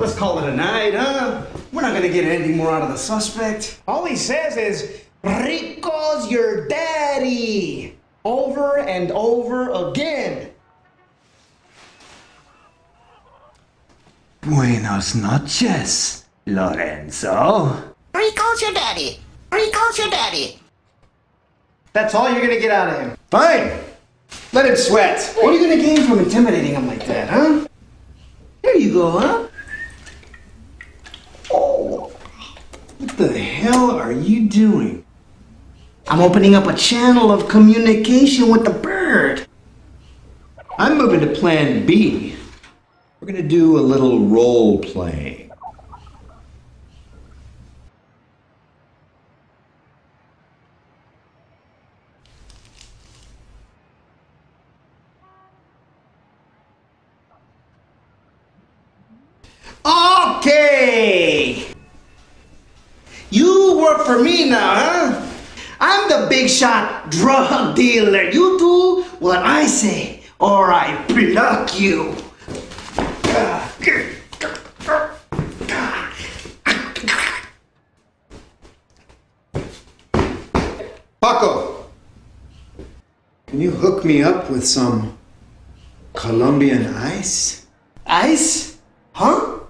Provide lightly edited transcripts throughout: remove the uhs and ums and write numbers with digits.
let's call it a night, huh? We're not gonna get anything more out of the suspect. All he says is, Rico's your daddy. Over and over again. Buenos noches, Lorenzo. Rico's your daddy. Rico's your daddy. That's all you're gonna get out of him. Fine. Let him sweat. What are you gonna gain from intimidating him like that, huh? There you go, huh? Oh, what the hell are you doing? I'm opening up a channel of communication with the bird. I'm moving to plan B. We're gonna do a little role playing. Okay! You work for me now, huh? I'm the big shot drug dealer. You do what I say, or I pluck you. Paco, can you hook me up with some Colombian ice? Ice? Huh?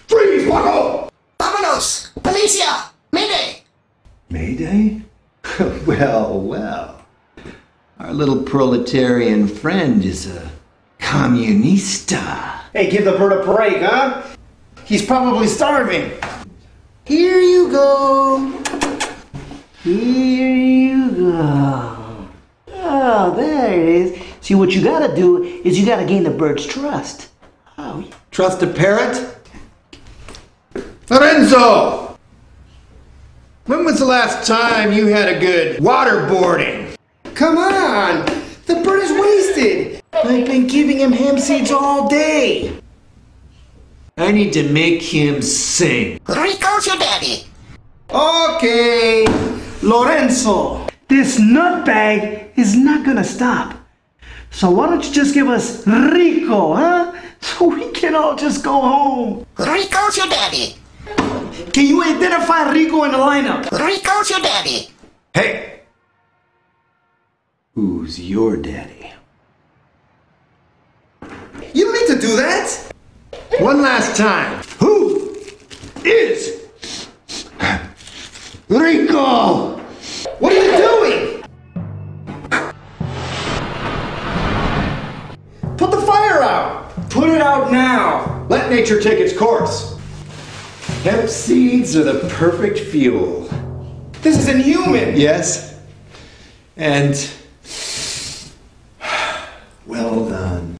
Freeze, Paco! Vámonos! Policia! Mayday! Mayday? Well. Our little proletarian friend is a comunista. Hey, give the bird a break, huh? He's probably starving. Here you go. Here you go. Oh, there it is. See, what you gotta do is you gotta gain the bird's trust. Oh, Trust a parrot? Lorenzo! When was the last time you had a good waterboarding? come on! The bird is wasted. I've been giving him hemp seeds all day. I need to make him sing. Rico's your daddy. Okay, Lorenzo. This nutbag is not gonna stop. So why don't you just give us Rico, huh? So we can all just go home. Rico's your daddy. Can you identify Rico in the lineup? Rico's your daddy. Hey! Who's your daddy? You don't need to do that. One last time. Who is Rico? What are you doing? Put the fire out. Put it out now. Let nature take its course. Hemp seeds are the perfect fuel. This is inhuman. Yes? And well done.